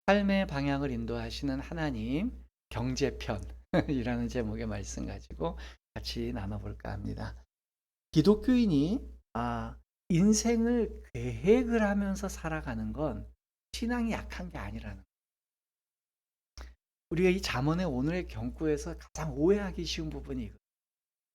삶의 방향을 인도하시는 하나님 경제편이라는 제목의 말씀 가지고 같이 나눠볼까 합니다. 기독교인이 인생을 계획을 하면서 살아가는 건 신앙이 약한 게 아니라는 거예요. 우리가 이 잠언의 오늘의 경구에서 가장 오해하기 쉬운 부분이 이거예요.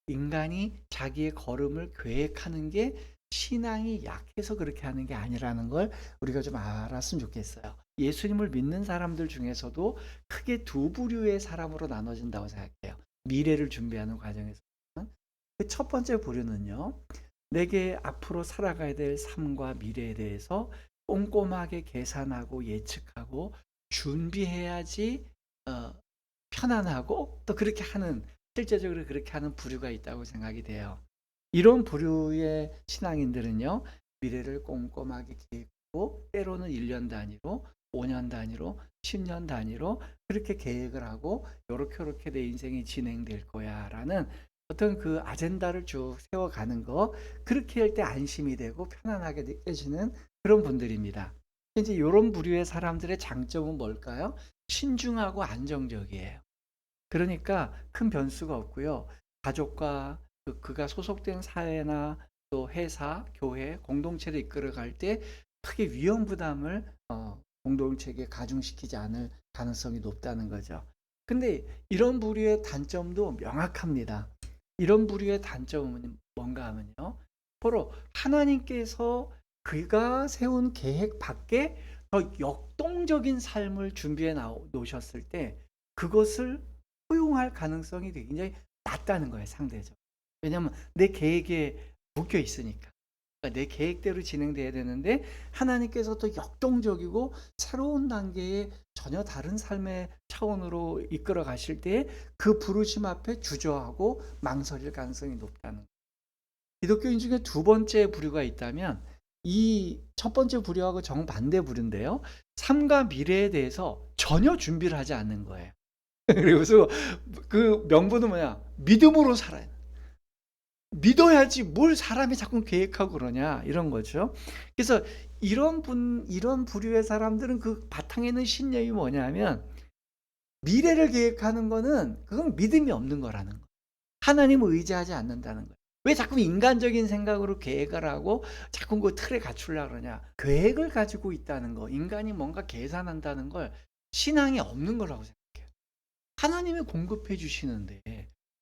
인간이 자기의 걸음을 계획하는 게 신앙이 약해서 그렇게 하는 게 아니라는 걸 우리가 좀 알았으면 좋겠어요. 예수님을 믿는 사람들 중에서도 크게 두 부류의 사람으로 나눠진다고 생각해요. 미래를 준비하는 과정에서. 그 첫 번째 부류는요. 내게 앞으로 살아가야 될 삶과 미래에 대해서 꼼꼼하게 계산하고 예측하고 준비해야지 어 편안하고 또 그렇게 하는, 실제적으로 그렇게 하는 부류가 있다고 생각이 돼요. 이런 부류의 신앙인들은요. 미래를 꼼꼼하게 계획하고 때로는 1년 단위로 5년 단위로 10년 단위로 그렇게 계획을 하고 요렇게 요렇게 내 인생이 진행될 거야라는 어떤 그 아젠다를 쭉 세워가는 거, 그렇게 할 때 안심이 되고 편안하게 느껴지는 그런 분들입니다. 이제 요런 부류의 사람들의 장점은 뭘까요? 신중하고 안정적이에요. 그러니까 큰 변수가 없고요. 가족과 그가 소속된 사회나 또 회사, 교회, 공동체를 이끌어갈 때 크게 위험 부담을 공동체에게 가중시키지 않을 가능성이 높다는 거죠. 근데 이런 부류의 단점도 명확합니다. 이런 부류의 단점은 뭔가 하면요. 바로 하나님께서 그가 세운 계획 밖에 더 역동적인 삶을 준비해 놓으셨을 때 그것을 허용할 가능성이 굉장히 낮다는 거예요, 상대적으로. 왜냐하면 내 계획에 묶여 있으니까. 그러니까 내 계획대로 진행돼야 되는데 하나님께서 또 역동적이고 새로운 단계의 전혀 다른 삶의 차원으로 이끌어 가실 때 그 부르심 앞에 주저하고 망설일 가능성이 높다는 거예요. 기독교인 중에 두 번째 부류가 있다면 이 첫 번째 부류하고 정반대 부류인데요. 삶과 미래에 대해서 전혀 준비를 하지 않는 거예요. 그래서 그 명분은 뭐냐? 믿음으로 살아야 돼. 믿어야지 뭘 사람이 자꾸 계획하고 그러냐 이런 거죠. 그래서 이런 부류의 사람들은 그 바탕에 있는 신념이 뭐냐면 미래를 계획하는 거는 그건 믿음이 없는 거라는 거예요. 하나님을 의지하지 않는다는 거예요. 왜 자꾸 인간적인 생각으로 계획을 하고 자꾸 그 틀에 갖추려고 그러냐. 계획을 가지고 있다는 거, 인간이 뭔가 계산한다는 걸 신앙이 없는 거라고 생각해요. 하나님이 공급해 주시는데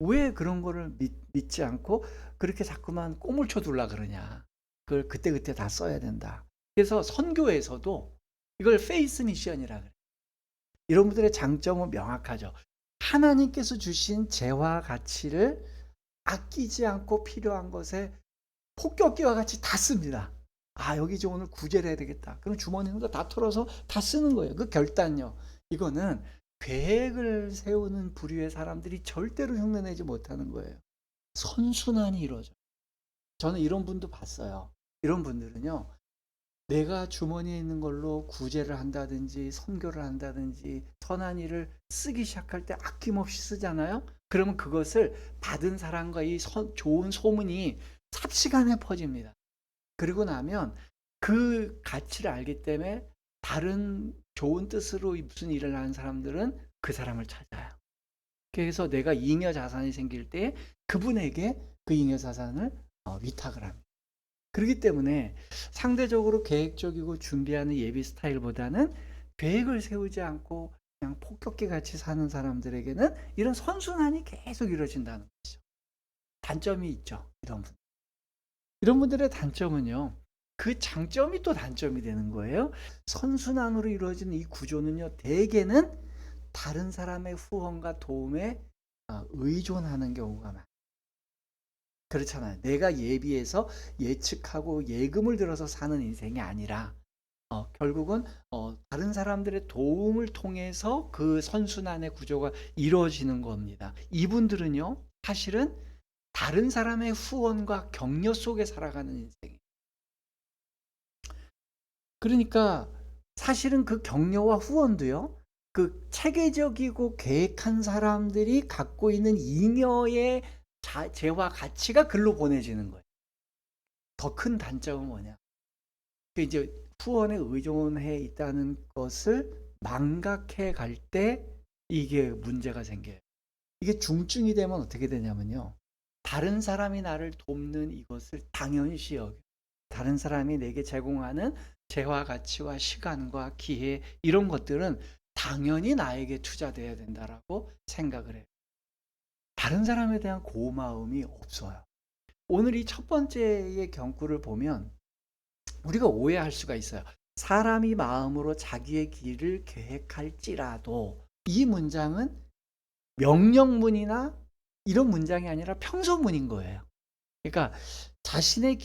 왜 그런 거를 믿지 않고 그렇게 자꾸만 꼬물 쳐 두려고 그러냐. 그걸 그때그때 다 써야 된다. 그래서 선교에서도 이걸 페이스 미션이라 그래요. 이런 분들의 장점은 명확하죠. 하나님께서 주신 재화 가치를 아끼지 않고 필요한 것에 폭격기와 같이 다 씁니다. 여기 이제 오늘 구제를 해야 되겠다. 그럼 주머니 있는 거 다 털어서 다 쓰는 거예요. 그 결단력. 이거는 계획을 세우는 부류의 사람들이 절대로 흉내내지 못하는 거예요. 선순환이 이루어져요. 저는 이런 분도 봤어요. 이런 분들은요. 내가 주머니에 있는 걸로 구제를 한다든지 선교를 한다든지 선한 일을 쓰기 시작할 때 아낌없이 쓰잖아요. 그러면 그것을 받은 사람과 이 좋은 소문이 삽시간에 퍼집니다. 그리고 나면 그 가치를 알기 때문에 다른 좋은 뜻으로 무슨 일을 하는 사람들은 그 사람을 찾아요. 그래서 내가 잉여 자산이 생길 때 그분에게 그 잉여 자산을 위탁을 합니다. 그렇기 때문에 상대적으로 계획적이고 준비하는 예비 스타일보다는 계획을 세우지 않고 그냥 폭격기 같이 사는 사람들에게는 이런 선순환이 계속 이루어진다는 거죠. 단점이 있죠. 이런 분들의 단점은요. 그 장점이 또 단점이 되는 거예요. 선순환으로 이루어지는 이 구조는요. 대개는 다른 사람의 후원과 도움에 의존하는 경우가 많아요. 그렇잖아요. 내가 예비해서 예측하고 예금을 들어서 사는 인생이 아니라 결국은 다른 사람들의 도움을 통해서 그 선순환의 구조가 이루어지는 겁니다. 이분들은요. 사실은 다른 사람의 후원과 격려 속에 살아가는 인생이에요. 그러니까 사실은 그 격려와 후원도요. 그 체계적이고 계획한 사람들이 갖고 있는 잉여의 재화 가치가 글로 보내지는 거예요. 더 큰 단점은 뭐냐? 그 이제 후원에 의존해 있다는 것을 망각해 갈 때 이게 문제가 생겨요. 이게 중증이 되면 어떻게 되냐면요. 다른 사람이 나를 돕는 이것을 당연시 여겨. 다른 사람이 내게 제공하는 재화 가치와 시간과 기회 이런 것들은 당연히 나에게 투자돼야 된다라고 생각을 해요. 다른 사람에 대한 고마움이 없어요. 오늘 이 첫 번째의 경구를 보면 우리가 오해할 수가 있어요. 사람이 마음으로 자기의 길을 계획할지라도 이 문장은 명령문이나 이런 문장이 아니라 평소문인 거예요. 그러니까 자신의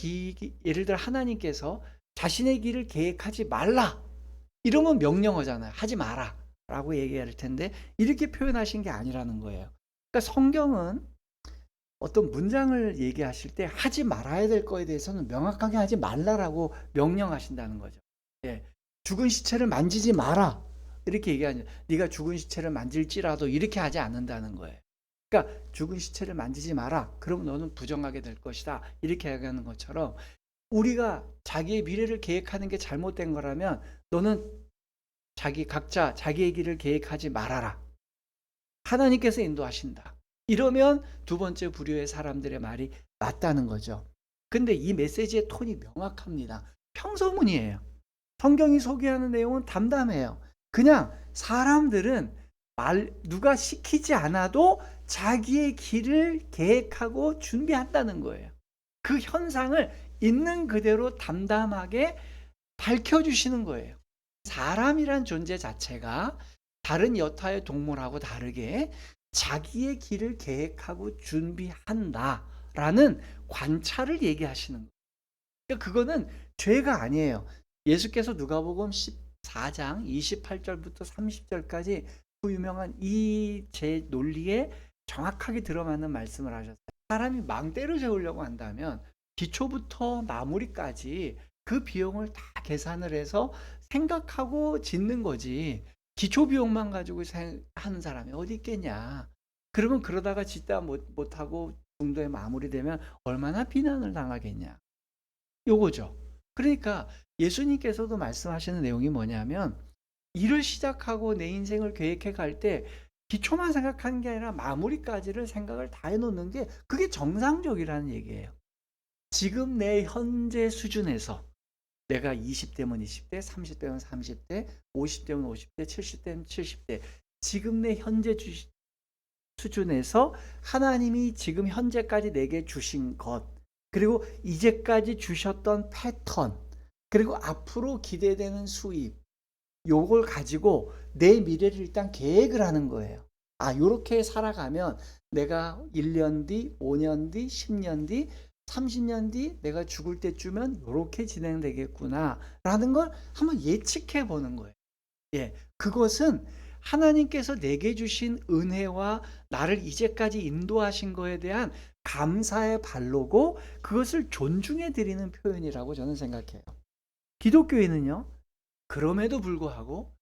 예를 들어 하나님께서 자신의 길을 계획하지 말라. 이러면 명령어잖아요. 하지 마라. 라고 얘기할 텐데 이렇게 표현하신 게 아니라는 거예요. 그러니까 성경은 어떤 문장을 얘기하실 때 하지 말아야 될 거에 대해서는 명확하게 하지 말라라고 명령하신다는 거죠. 예. 죽은 시체를 만지지 마라. 이렇게 얘기하냐. 네가 죽은 시체를 만질지라도 이렇게 하지 않는다는 거예요. 그러니까 죽은 시체를 만지지 마라. 그러면 너는 부정하게 될 것이다. 이렇게 얘기하는 것처럼 우리가 자기의 미래를 계획하는 게 잘못된 거라면 너는 각자 자기의 길을 계획하지 말아라. 하나님께서 인도하신다. 이러면 두 번째 부류의 사람들의 말이 맞다는 거죠. 근데 이 메시지의 톤이 명확합니다. 평소문이에요. 성경이 소개하는 내용은 담담해요. 그냥 사람들은 누가 시키지 않아도 자기의 길을 계획하고 준비한다는 거예요. 그 현상을 있는 그대로 담담하게 밝혀주시는 거예요. 사람이란 존재 자체가 다른 여타의 동물하고 다르게 자기의 길을 계획하고 준비한다라는 관찰을 얘기하시는 거예요. 그러니까 그거는 죄가 아니에요. 예수께서 누가복음 14장 28절부터 30절까지 그 유명한 이 제 논리에 정확하게 들어맞는 말씀을 하셨어요. 사람이 망대를 세우려고 한다면 기초부터 마무리까지 그 비용을 다 계산을 해서 생각하고 짓는 거지. 기초 비용만 가지고 하는 사람이 어디 있겠냐. 그러면 그러다가 짓다 못하고 중도에 마무리되면 얼마나 비난을 당하겠냐. 요거죠. 그러니까 예수님께서도 말씀하시는 내용이 뭐냐면 일을 시작하고 내 인생을 계획해 갈 때 기초만 생각하는 게 아니라 마무리까지를 생각을 다 해놓는 게 그게 정상적이라는 얘기예요. 지금 내 현재 수준에서 내가 20대면 20대, 30대면 30대, 50대면 50대, 70대면 70대 지금 내 현재 수준에서 하나님이 지금 현재까지 내게 주신 것 그리고 이제까지 주셨던 패턴 그리고 앞으로 기대되는 수입 요걸 가지고 내 미래를 일단 계획을 하는 거예요. 요렇게 살아가면 내가 1년 뒤, 5년 뒤, 10년 뒤, 30년 뒤 내가 죽을 때쯤은 요렇게 진행되겠구나 라는 걸 한번 예측해 보는 거예요. 예, 그것은 하나님께서 내게 주신 은혜와 나를 이제까지 인도하신 거에 대한 감사의 발로고 그것을 존중해 드리는 표현이라고 저는 생각해요. 기독교인은요. 그럼에도 불구하고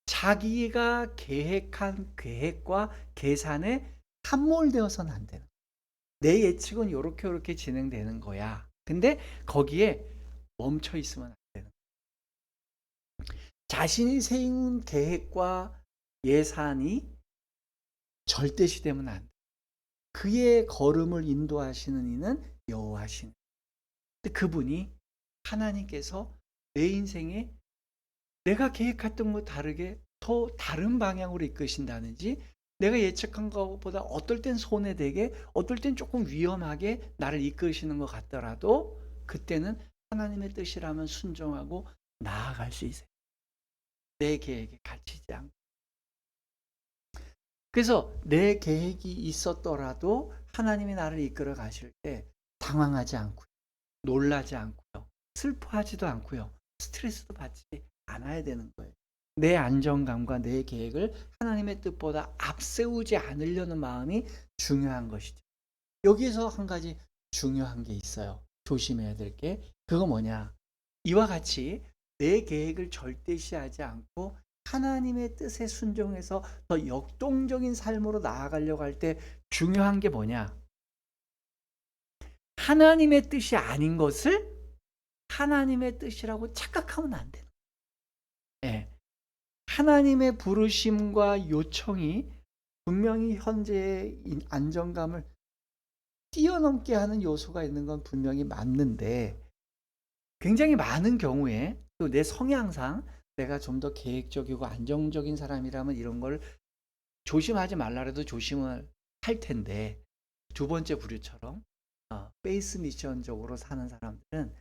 자기가 계획한 계획과 계산에 함몰되어서는 안 되는 거예요. 내 예측은 요렇게 진행되는 거야. 근데 거기에 멈춰 있으면 안 되는 거예요. 자신이 세운 계획과 예산이 절대시되면 안 돼. 그의 걸음을 인도하시는 이는 여호와시니. 근데 그분이 하나님께서 내 인생에 내가 계획했던 것 다르게 더 다른 방향으로 이끄신다든지 내가 예측한 것보다 어떨 땐 손해되게 어떨 땐 조금 위험하게 나를 이끄시는 것 같더라도 그때는 하나님의 뜻이라면 순종하고 나아갈 수 있어요. 내 계획에 갇히지 않고. 그래서 내 계획이 있었더라도 하나님이 나를 이끌어 가실 때 당황하지 않고요. 놀라지 않고요. 슬퍼하지도 않고요. 스트레스도 받지 않아야 되는 거예요. 내 안정감과 내 계획을 하나님의 뜻보다 앞세우지 않으려는 마음이 중요한 것이죠. 여기에서 한 가지 중요한 게 있어요. 조심해야 될 게. 그거 뭐냐. 이와 같이 내 계획을 절대시하지 않고 하나님의 뜻에 순종해서 더 역동적인 삶으로 나아가려고 할 때 중요한 게 뭐냐. 하나님의 뜻이 아닌 것을 하나님의 뜻이라고 착각하면 안 돼요. 예. 하나님의 부르심과 요청이 분명히 현재의 안정감을 뛰어넘게 하는 요소가 있는 건 분명히 맞는데, 굉장히 많은 경우에 또 내 성향상 내가 좀 더 계획적이고 안정적인 사람이라면 이런 걸 조심하지 말라라도 조심을 할 텐데, 두 번째 부류처럼 페이스 미션적으로 사는 사람들은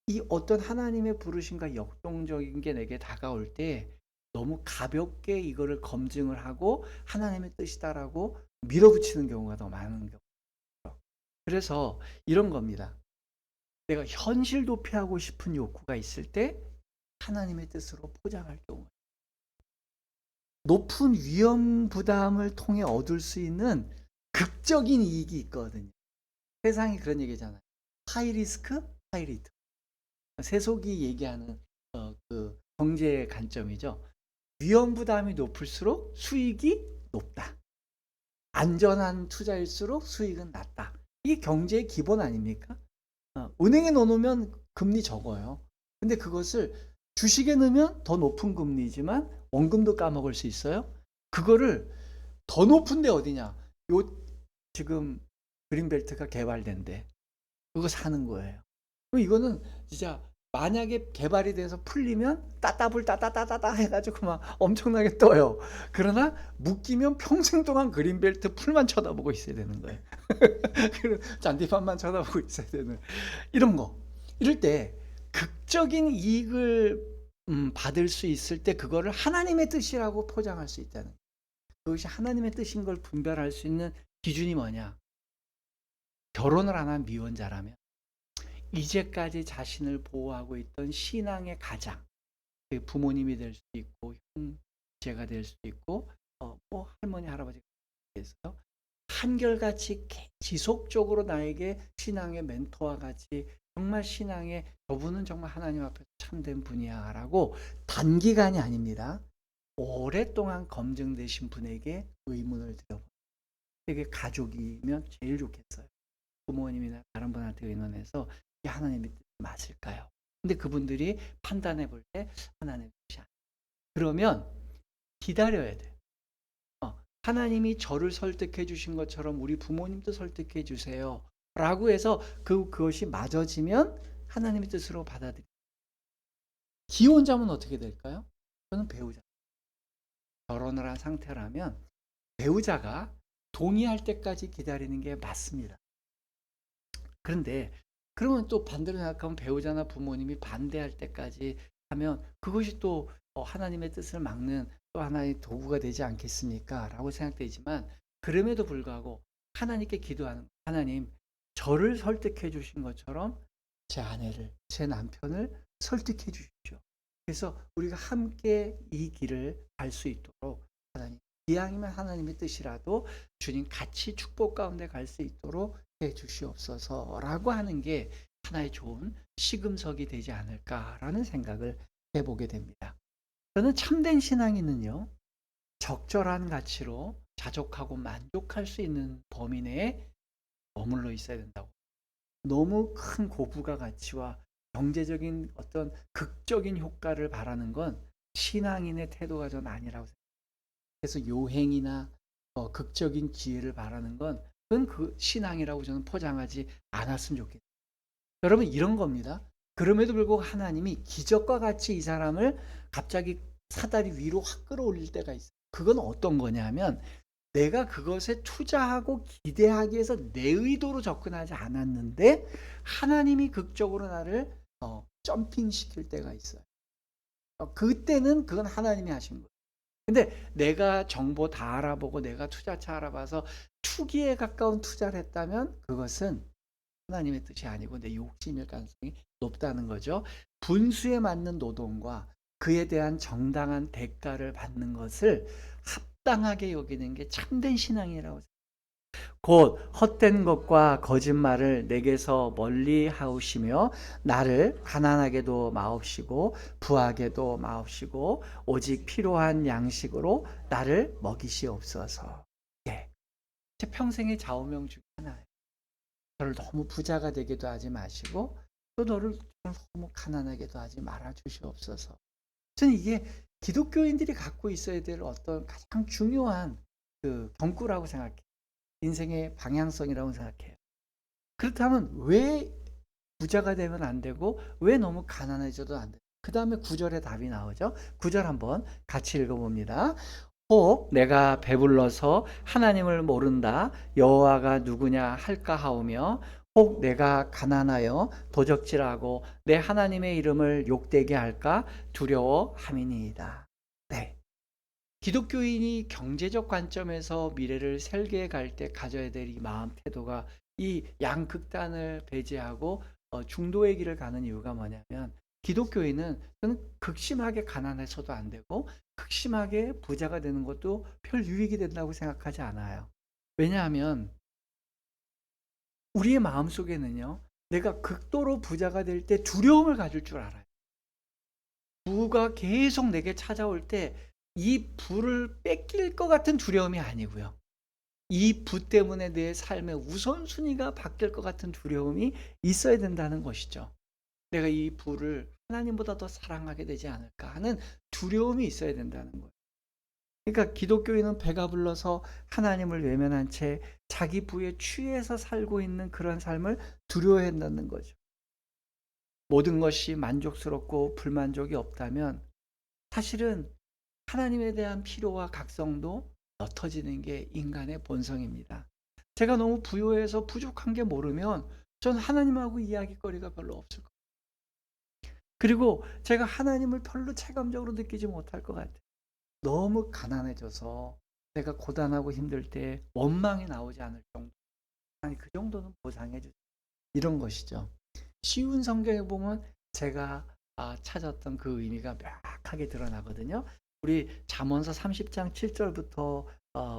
이 어떤 하나님의 부르심과 역동적인 게 내게 다가올 때 너무 가볍게 이거를 검증을 하고 하나님의 뜻이다라고 밀어붙이는 경우가 더 많은 경우죠. 그래서 이런 겁니다. 내가 현실 도피하고 싶은 욕구가 있을 때 하나님의 뜻으로 포장할 경우, 높은 위험 부담을 통해 얻을 수 있는 극적인 이익이 있거든요. 세상이 그런 얘기잖아요. 하이 리스크, 하이 리턴. 세속이 얘기하는 그 경제의 관점이죠. 위험 부담이 높을수록 수익이 높다. 안전한 투자일수록 수익은 낮다. 이게 경제의 기본 아닙니까? 은행에 넣어놓으면 금리 적어요. 근데 그것을 주식에 넣으면 더 높은 금리지만 원금도 까먹을 수 있어요. 그거를 더 높은데 어디냐? 요 지금 그린벨트가 개발된대. 그거 사는 거예요. 그럼 이거는 진짜 만약에 개발이 돼서 풀리면 따따블 따따따따따 해가지고 막 엄청나게 떠요. 그러나 묶이면 평생 동안 그린벨트 풀만 쳐다보고 있어야 되는 거예요. 잔디판만 쳐다보고 있어야 되는 이런 거. 이럴 때 극적인 이익을 받을 수 있을 때 그거를 하나님의 뜻이라고 포장할 수 있다는, 그것이 하나님의 뜻인 걸 분별할 수 있는 기준이 뭐냐? 결혼을 안 한 미혼자라면 이제까지 자신을 보호하고 있던 신앙의 가장, 부모님이 될 수도 있고 형제가 될 수도 있고 뭐 할머니 할아버지가 돼서요, 한결같이 지속적으로 나에게 신앙의 멘토와 같이 정말 신앙의 저분은 정말 하나님 앞에서 참된 분이야 라고 단기간이 아닙니다. 오랫동안 검증되신 분에게 의문을 드려봐요. 되게 가족이면 제일 좋겠어요. 부모님이나 다른 분한테 의논해서 이게 하나님의 뜻이 맞을까요? 근데 그분들이 판단해 볼 때 하나님의 뜻이 아니에요. 그러면 기다려야 돼요. 하나님이 저를 설득해 주신 것처럼 우리 부모님도 설득해 주세요 라고 해서 그것이 맞아지면 하나님의 뜻으로 받아들여요. 기혼자면 어떻게 될까요? 저는 배우자. 결혼을 한 상태라면 배우자가 동의할 때까지 기다리는 게 맞습니다. 그런데 그러면 또 반대로 생각하면 배우자나 부모님이 반대할 때까지 하면 그것이 또 하나님의 뜻을 막는 또 하나의 도구가 되지 않겠습니까? 라고 생각되지만, 그럼에도 불구하고 하나님께 기도하는, 하나님 저를 설득해 주신 것처럼 제 아내를, 제 남편을 설득해 주십시오. 그래서 우리가 함께 이 길을 갈 수 있도록 하나님, 이왕이면 하나님의 뜻이라도 주님 같이 축복 가운데 갈 수 있도록 해 주시옵소서라고 하는 게 하나의 좋은 시금석이 되지 않을까라는 생각을 해보게 됩니다. 저는 참된 신앙인은요, 적절한 가치로 자족하고 만족할 수 있는 범위 내에 머물러 있어야 된다고. 너무 큰 고부가 가치와 경제적인 어떤 극적인 효과를 바라는 건 신앙인의 태도가 전 아니라고 생각해요. 그래서 요행이나 극적인 기회를 바라는 건 그건 그 신앙이라고 저는 포장하지 않았으면 좋겠어요. 여러분, 이런 겁니다. 그럼에도 불구하고 하나님이 기적과 같이 이 사람을 갑자기 사다리 위로 확 끌어올릴 때가 있어요. 그건 어떤 거냐면 내가 그것에 투자하고 기대하기 위해서 내 의도로 접근하지 않았는데 하나님이 극적으로 나를 점핑시킬 때가 있어요. 그때는 그건 하나님이 하신 거예요. 근데 내가 정보 다 알아보고 내가 투자처 알아봐서 투기에 가까운 투자를 했다면 그것은 하나님의 뜻이 아니고 내 욕심일 가능성이 높다는 거죠. 분수에 맞는 노동과 그에 대한 정당한 대가를 받는 것을 합당하게 여기는 게 참된 신앙이라고 생각합니다. 곧 헛된 것과 거짓말을 내게서 멀리 하시며 나를 가난하게도 마옵시고 부하게도 마옵시고 오직 필요한 양식으로 나를 먹이시옵소서. 예, 제 평생의 좌우명 중에 하나예요. 저를 너무 부자가 되게도 하지 마시고 또 너를 너무 가난하게도 하지 말아 주시옵소서. 저는 이게 기독교인들이 갖고 있어야 될 어떤 가장 중요한 그 경구라고 생각해요. 인생의 방향성이라고 생각해요. 그렇다면 왜 부자가 되면 안 되고 왜 너무 가난해져도 안 돼요? 그다음에 9 절에 답이 나오죠. 9절 한번 같이 읽어 봅니다. 혹 내가 배불러서 하나님을 모른다 여호와가 누구냐 할까 하오며 혹 내가 가난하여 도적질하고 내 하나님의 이름을 욕되게 할까 두려워함이니이다. 네. 기독교인이 경제적 관점에서 미래를 설계해 갈 때 가져야 될 이 마음 태도가 이 양극단을 배제하고 중도의 길을 가는 이유가 뭐냐면 기독교인은 저는 극심하게 가난해서도 안 되고 극심하게 부자가 되는 것도 별 유익이 된다고 생각하지 않아요. 왜냐하면 우리의 마음속에는요. 내가 극도로 부자가 될 때 두려움을 가질 줄 알아요. 부가 계속 내게 찾아올 때 이 부를 뺏길 것 같은 두려움이 아니고요. 이 부 때문에 내 삶의 우선순위가 바뀔 것 같은 두려움이 있어야 된다는 것이죠. 내가 이 부를 하나님보다 더 사랑하게 되지 않을까 하는 두려움이 있어야 된다는 거예요. 그러니까 기독교인은 배가 불러서 하나님을 외면한 채 자기 부에 취해서 살고 있는 그런 삶을 두려워한다는 거죠. 모든 것이 만족스럽고 불만족이 없다면 사실은 하나님에 대한 필요와 각성도 옅어지는 게 인간의 본성입니다. 제가 너무 부유해서 부족한 게 모르면 전 하나님하고 이야기거리가 별로 없을 거예요. 그리고 제가 하나님을 별로 체감적으로 느끼지 못할 것 같아요. 너무 가난해져서 내가 고단하고 힘들 때 원망이 나오지 않을 정도. 아니 그 정도는 보상해 주세요. 이런 것이죠. 쉬운 성경에 보면 제가 찾았던 그 의미가 명확하게 드러나거든요. 우리 잠언서 30장 7절부터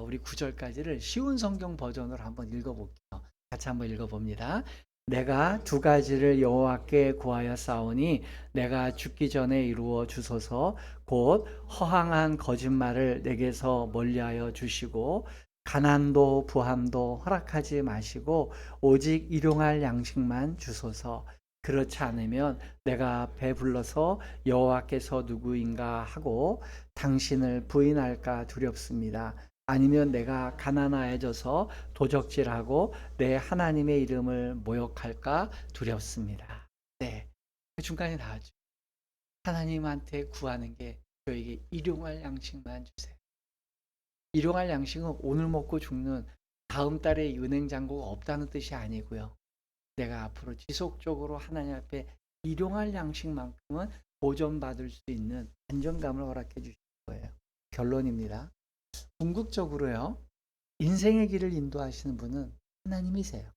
우리 9절까지를 쉬운 성경 버전으로 한번 읽어볼게요. 같이 한번 읽어봅니다. 내가 두 가지를 여호와께 구하여 싸우니 내가 죽기 전에 이루어 주소서. 곧 허황한 거짓말을 내게서 멀리하여 주시고 가난도 부함도 허락하지 마시고 오직 일용할 양식만 주소서. 그렇지 않으면 내가 배불러서 여호와께서 누구인가 하고 당신을 부인할까 두렵습니다. 아니면 내가 가난해져서 도적질하고 내 하나님의 이름을 모욕할까 두렵습니다. 네, 그 중간에 나왔죠. 하나님한테 구하는 게 저에게 일용할 양식만 주세요. 일용할 양식은 오늘 먹고 죽는 다음 달에 은행 잔고가 없다는 뜻이 아니고요. 내가 앞으로 지속적으로 하나님 앞에 일용할 양식만큼은 보존받을 수 있는 안정감을 허락해 주실 거예요. 결론입니다. 궁극적으로요. 인생의 길을 인도하시는 분은 하나님이세요.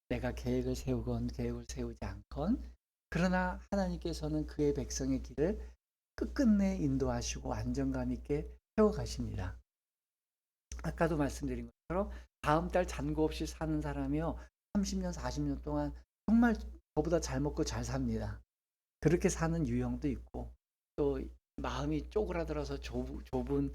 내가 계획을 세우건 계획을 세우지 않건 그러나 하나님께서는 그의 백성의 길을 끝끝내 인도하시고 안정감 있게 세워가십니다. 아까도 말씀드린 것처럼 다음 달 잔고 없이 사는 사람이요. 30년, 40년 동안 정말 저보다 잘 먹고 잘 삽니다. 그렇게 사는 유형도 있고 또 마음이 쪼그라들어서 좁은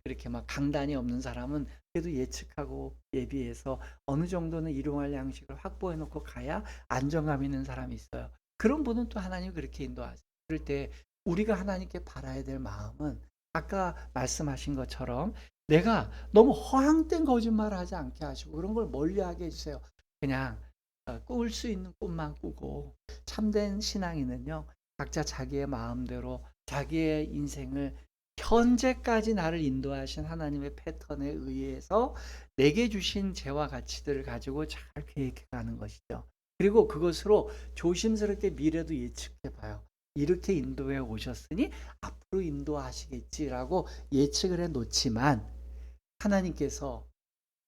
그렇게 막 강단이 없는 사람은 그래도 예측하고 예비해서 어느 정도는 일용할 양식을 확보해 놓고 가야 안정감 있는 사람이 있어요. 그런 분은 또 하나님 그렇게 인도하세요. 그럴 때 우리가 하나님께 바라야 될 마음은 아까 말씀하신 것처럼 내가 너무 허황된 거짓말을 하지 않게 하시고 그런 걸 멀리하게 해주세요. 그냥 꿀 수 있는 꿈만 꾸고 참된 신앙인은요. 각자 자기의 마음대로 자기의 인생을 현재까지 나를 인도하신 하나님의 패턴에 의해서 내게 주신 재와 가치들을 가지고 잘 계획해 가는 것이죠. 그리고 그것으로 조심스럽게 미래도 예측해 봐요. 이렇게 인도해 오셨으니 앞으로 인도하시겠지라고 예측을 해 놓지만 하나님께서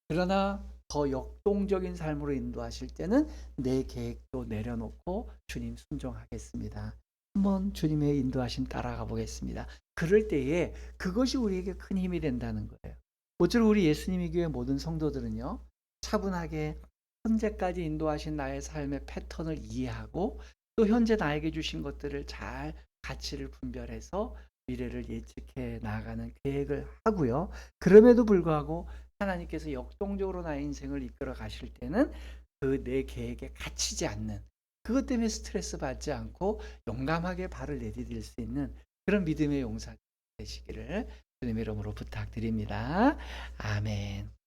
그러나 더 역동적인 삶으로 인도하실 때는 내 계획도 내려놓고 주님 순종하겠습니다. 한번 주님의 인도하심 따라가 보겠습니다. 그럴 때에 그것이 우리에게 큰 힘이 된다는 거예요. 모쪼록 우리 예수님의 교회 모든 성도들은요. 차분하게 현재까지 인도하신 나의 삶의 패턴을 이해하고 또 현재 나에게 주신 것들을 잘 가치를 분별해서 미래를 예측해 나아가는 계획을 하고요. 그럼에도 불구하고 하나님께서 역동적으로 나의 인생을 이끌어 가실 때는 그 내 계획에 갇히지 않는 그것 때문에 스트레스 받지 않고 용감하게 발을 내디딜 수 있는 그런 믿음의 용사 되시기를 주님 이름으로 부탁드립니다. 아멘.